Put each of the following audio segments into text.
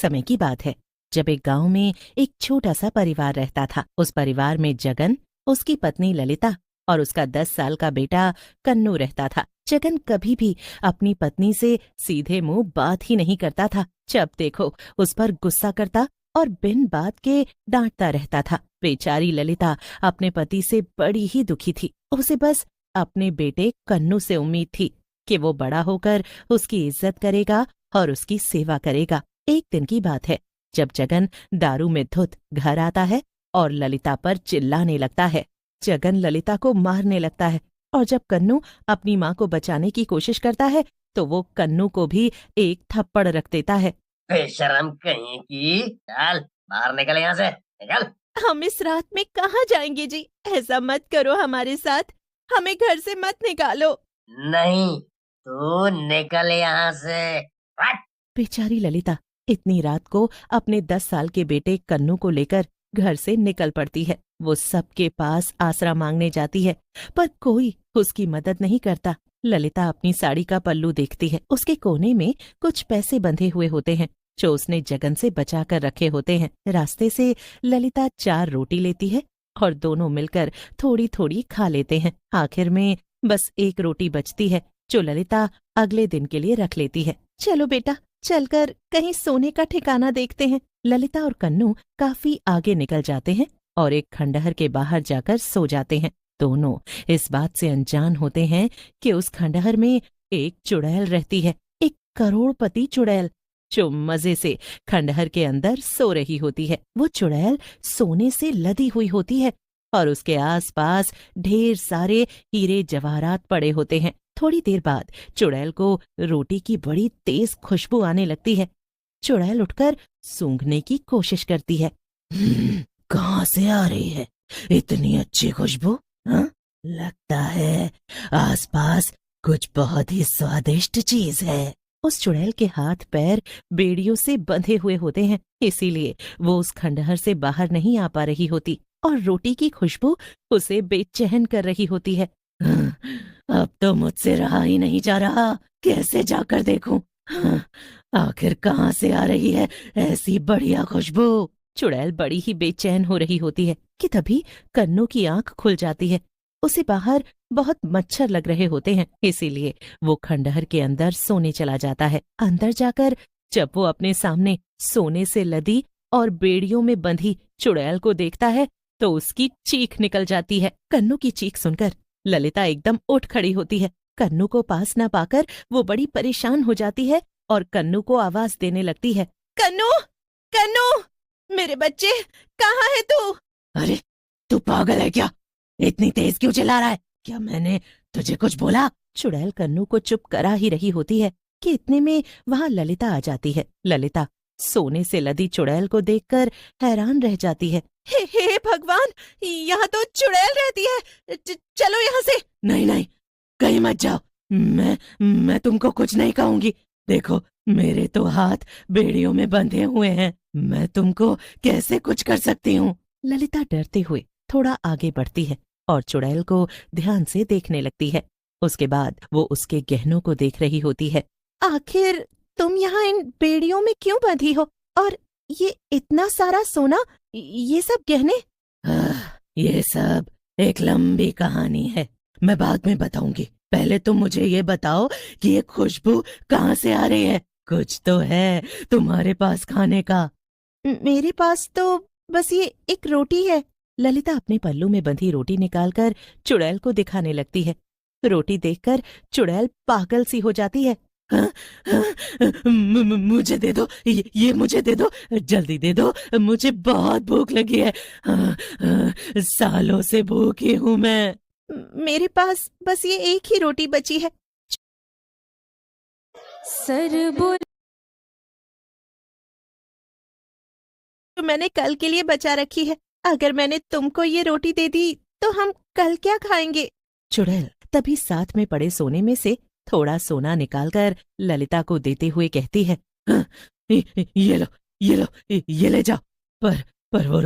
समय की बात है जब एक गांव में एक छोटा सा परिवार रहता था। उस परिवार में जगन, उसकी पत्नी ललिता और उसका 10 साल का बेटा कन्नू रहता था। जगन कभी भी अपनी पत्नी से सीधे मुंह बात ही नहीं करता था। जब देखो उस पर गुस्सा करता और बिन बात के डांटता रहता था। बेचारी ललिता अपने पति से बड़ी ही दुखी थी। उसे बस अपने बेटे कन्नू से उम्मीद थी कि वो बड़ा होकर उसकी इज्जत करेगा और उसकी सेवा करेगा। एक दिन की बात है जब जगन दारू में धुत घर आता है और ललिता पर चिल्लाने लगता है। जगन ललिता को मारने लगता है और जब कन्नू अपनी माँ को बचाने की कोशिश करता है तो वो कन्नू को भी एक थप्पड़ रख देता है। बेशरम कहीं की, चल बाहर निकल यहाँ से, निकल। हम इस रात में कहाँ जाएंगे जी? ऐसा मत करो हमारे साथ, हमें घर से मत निकालो। नहीं, तू निकल यहाँ से, हट। बेचारी ललिता इतनी रात को अपने 10 साल के बेटे कन्नू को लेकर घर से निकल पड़ती है। वो सबके पास आसरा मांगने जाती है पर कोई उसकी मदद नहीं करता। ललिता अपनी साड़ी का पल्लू देखती है। उसके कोने में कुछ पैसे बंधे हुए होते हैं जो उसने जगन से बचा कर रखे होते हैं। रास्ते से ललिता 4 रोटी लेती है और दोनों मिलकर थोड़ी थोड़ी खा लेते हैं। आखिर में बस एक रोटी बचती है जो ललिता अगले दिन के लिए रख लेती है। चलो बेटा, चलकर कहीं सोने का ठिकाना देखते हैं। ललिता और कन्नू काफी आगे निकल जाते हैं और एक खंडहर के बाहर जाकर सो जाते हैं। दोनों इस बात से अनजान होते हैं कि उस खंडहर में एक चुड़ैल रहती है, एक करोड़पति चुड़ैल जो मजे से खंडहर के अंदर सो रही होती है। वो चुड़ैल सोने से लदी हुई होती है और उसके आसपास ढेर सारे हीरे जवाहरात पड़े होते हैं। थोड़ी देर बाद चुड़ैल को रोटी की बड़ी तेज खुशबू आने लगती है। चुड़ैल उठकर सूंघने की कोशिश करती है। कहाँ से आ रही है इतनी अच्छी खुशबू? हाँ? लगता है आसपास कुछ बहुत ही स्वादिष्ट चीज है। उस चुड़ैल के हाथ पैर बेड़ियों से बंधे हुए होते हैं, इसीलिए वो उस खंडहर से बाहर नहीं आ पा रही होती और रोटी की खुशबू उसे बेचैन कर रही होती है। अब तो मुझसे रहा ही नहीं जा रहा, कैसे जाकर देखूं? आखिर कहाँ से आ रही है ऐसी बढ़िया खुशबू? चुड़ैल बड़ी ही बेचैन हो रही होती है कि तभी कन्नू की आंख खुल जाती है। उसे बाहर बहुत मच्छर लग रहे होते हैं, इसीलिए वो खंडहर के अंदर सोने चला जाता है। अंदर जाकर जब वो अपने सामने सोने से लदी और बेड़ियों में बंधी चुड़ैल को देखता है तो उसकी चीख निकल जाती है। कन्नू की चीख सुनकर ललिता एकदम उठ खड़ी होती है। कन्नू को पास न पाकर वो बड़ी परेशान हो जाती है और कन्नू को आवाज देने लगती है। कन्नू, कन्नू, मेरे बच्चे, कहाँ है तू? अरे तू पागल है क्या? इतनी तेज क्यों चिल्ला रहा है? क्या मैंने तुझे कुछ बोला? चुड़ैल कन्नू को चुप करा ही रही होती है कि इतने में वहां ललिता आ जाती है। ललिता सोने से लदी चुड़ैल को देखकर हैरान रह जाती है। हे भगवान, यहाँ तो चुड़ैल रहती है, चलो यहाँ से। नहीं नहीं, कहीं मत जाओ, मैं तुमको कुछ नहीं कहूंगी। देखो मेरे तो हाथ बेड़ियों में बंधे हुए हैं, मैं तुमको कैसे कुछ कर सकती हूँ? ललिता डरते हुए थोड़ा आगे बढ़ती है और चुड़ैल को ध्यान से देखने लगती है। उसके बाद वो उसके गहनों को देख रही होती है। आखिर तुम यहाँ इन बेड़ियों में क्यों बंधी हो? और ये इतना सारा सोना, ये सब गहने? ये सब एक लंबी कहानी है, मैं बाद में बताऊंगी। पहले तुम मुझे ये बताओ कि ये खुशबू कहाँ से आ रही है? कुछ तो है तुम्हारे पास खाने का? मेरे पास तो बस ये एक रोटी है। ललिता अपने पल्लू में बंधी रोटी निकालकर चुड़ैल को दिखाने लगती है। रोटी देखकर चुड़ैल पागल सी हो जाती है। हाँ, हाँ, मुझे दे दो, ये मुझे दे दो, जल्दी दे दो, मुझे बहुत भूख लगी है। हाँ, हाँ, सालों से भूखी हूँ मैं। मेरे पास बस ये एक ही रोटी बची है। सर बोल, तो मैंने कल के लिए बचा रखी है। अगर मैंने तुमको ये रोटी दे दी तो हम कल क्या खाएंगे? चुड़ैल तभी साथ में पड़े सोने में से थोड़ा सोना निकालकर ललिता को देते हुए कहती है। हाँ, ये लो, ये लो, ये ले जाओ, पर वो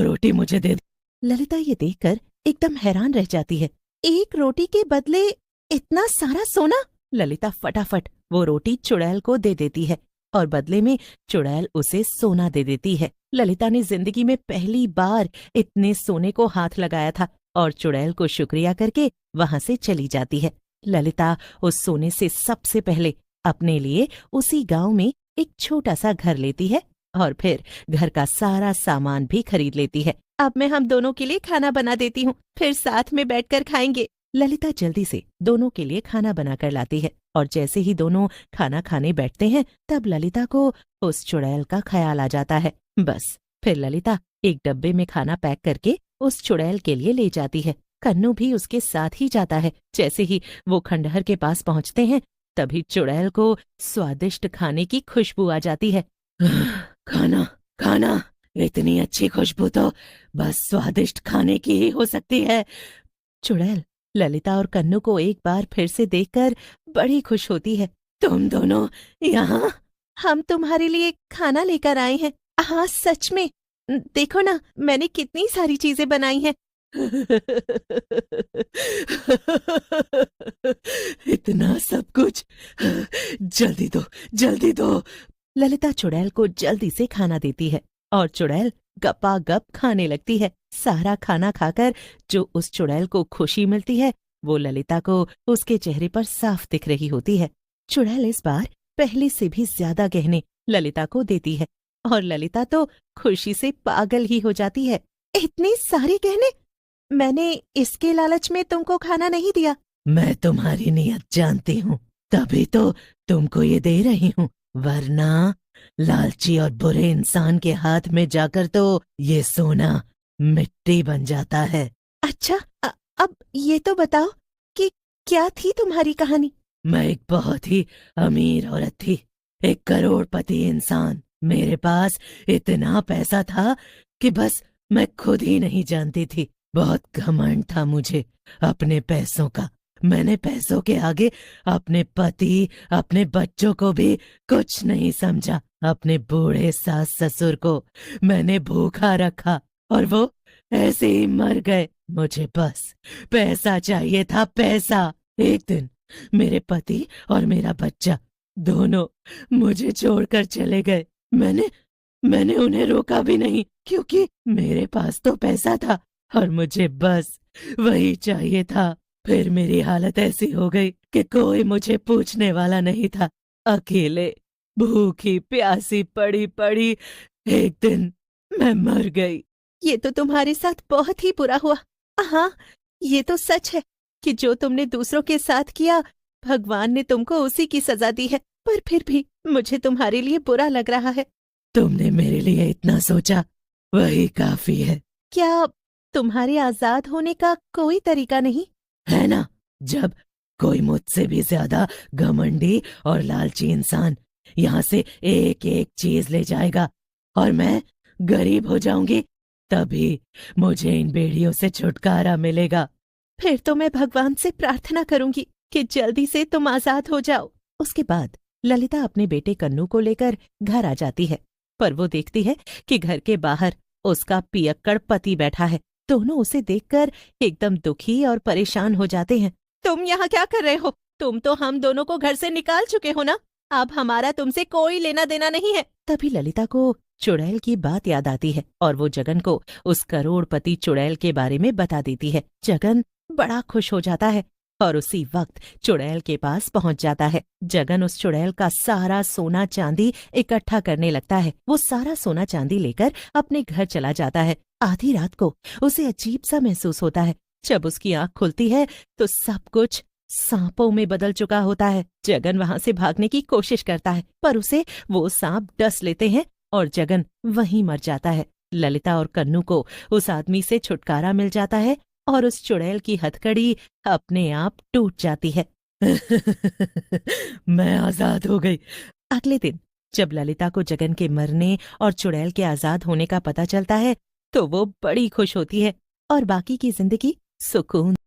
रोटी मुझे दे दो। ललिता ये देखकर एकदम हैरान रह जाती है। एक रोटी के बदले इतना सारा सोना? ललिता फटाफट वो रोटी चुड़ैल को दे देती है और बदले में चुड़ैल उसे सोना दे देती है। ललिता ने जिंदगी में पहली बार इतने सोने को हाथ लगाया था और चुड़ैल को शुक्रिया करके वहां से चली जाती है। ललिता उस सोने से सबसे पहले अपने लिए उसी गांव में एक छोटा सा घर लेती है और फिर घर का सारा सामान भी खरीद लेती है। अब मैं हम दोनों के लिए खाना बना देती हूँ, फिर साथ में बैठकर खाएंगे। ललिता जल्दी से दोनों के लिए खाना बनाकर लाती है और जैसे ही दोनों खाना खाने बैठते हैं तब ललिता को उस चुड़ैल का ख्याल आ जाता है। बस फिर ललिता एक डब्बे में खाना पैक करके उस चुड़ैल के लिए ले जाती है। कन्नू भी उसके साथ ही जाता है। जैसे ही वो खंडहर के पास पहुंचते हैं तभी चुड़ैल को स्वादिष्ट खाने की खुशबू आ जाती है। खाना खाना, इतनी अच्छी खुशबू तो बस स्वादिष्ट खाने की ही हो सकती है। चुड़ैल ललिता और कन्नू को एक बार फिर से देखकर बड़ी खुश होती है। तुम दोनों यहाँ? हम तुम्हारे लिए खाना लेकर आए हैं। हाँ सच में, देखो ना मैंने कितनी सारी चीजें बनाई हैं। इतना सब कुछ, जल्दी दो जल्दी दो। ललिता चुड़ैल को जल्दी से खाना देती है और चुड़ैल गपागप खाने लगती है। सारा खाना खाकर जो उस चुड़ैल को खुशी मिलती है वो ललिता को उसके चेहरे पर साफ दिख रही होती है। चुड़ैल इस बार पहले से भी ज्यादा गहने ललिता को देती है और ललिता तो खुशी से पागल ही हो जाती है। इतने सारे गहने! मैंने इसके लालच में तुमको खाना नहीं दिया। मैं तुम्हारी नीयत जानती हूँ, तभी तो तुमको ये दे रही हूँ, वरना लालची और बुरे इंसान के हाथ में जाकर तो ये सोना मिट्टी बन जाता है। अच्छा, अब ये तो बताओ कि क्या थी तुम्हारी कहानी? मैं एक बहुत ही अमीर औरत थी, एक करोड़पति इंसान। मेरे पास इतना पैसा था कि बस मैं खुद ही नहीं जानती थी। बहुत घमंड था मुझे अपने पैसों का। मैंने पैसों के आगे अपने पति, अपने बच्चों को भी कुछ नहीं समझा। अपने बूढ़े सास ससुर को मैंने भूखा रखा और वो ऐसे ही मर गए। मुझे बस पैसा चाहिए था, पैसा। एक दिन मेरे पति और मेरा बच्चा दोनों मुझे छोड़कर चले गए। मैंने उन्हें रोका भी नहीं, क्योंकि मेरे पास तो पैसा था और मुझे बस वही चाहिए था। फिर मेरी हालत ऐसी हो गई कि कोई मुझे पूछने वाला नहीं था। अकेले भूखी प्यासी पड़ी पड़ी एक दिन मैं मर गई। ये तो तुम्हारे साथ बहुत ही बुरा हुआ। हाँ, ये तो सच है कि जो तुमने दूसरों के साथ किया भगवान ने तुमको उसी की सजा दी है, पर फिर भी मुझे तुम्हारे लिए बुरा लग रहा है। तुमने मेरे लिए इतना सोचा, वही काफी है। क्या तुम्हारे आजाद होने का कोई तरीका नहीं है ना? जब कोई मुझसे भी ज्यादा घमंडी और लालची इंसान यहाँ से एक एक चीज ले जाएगा और मैं गरीब हो जाऊंगी, तभी मुझे इन बेड़ियों से छुटकारा मिलेगा। फिर तो मैं भगवान से प्रार्थना करूंगी कि जल्दी से तुम आजाद हो जाओ। उसके बाद ललिता अपने बेटे कन्नू को लेकर घर आ जाती है, पर वो देखती है कि घर के बाहर उसका पियक्कड़ पति बैठा है। दोनों उसे देखकर एकदम दुखी और परेशान हो जाते हैं। तुम यहाँ क्या कर रहे हो? तुम तो हम दोनों को घर से निकाल चुके हो ना, अब हमारा तुमसे कोई लेना देना नहीं है। तभी ललिता को चुड़ैल की बात याद आती है और वो जगन को उस करोड़पति चुड़ैल के बारे में बता देती है। जगन बड़ा खुश हो जाता है और उसी वक्त चुड़ैल के पास पहुंच जाता है। जगन उस चुड़ैल का सारा सोना चांदी इकट्ठा करने लगता है। वो सारा सोना चांदी लेकर अपने घर चला जाता है। आधी रात को उसे अजीब सा महसूस होता है। जब उसकी आंख खुलती है तो सब कुछ सांपों में बदल चुका होता है। जगन वहां से भागने की कोशिश करता है, पर उसे वो सांप डस लेते हैं और जगन वहीं मर जाता है। ललिता और कन्नू को उस आदमी से छुटकारा मिल जाता है और उस चुड़ैल की हथकड़ी अपने आप टूट जाती है। मैं आजाद हो गई। अगले दिन जब ललिता को जगन के मरने और चुड़ैल के आजाद होने का पता चलता है तो वो बड़ी खुश होती है और बाकी की जिंदगी सुकून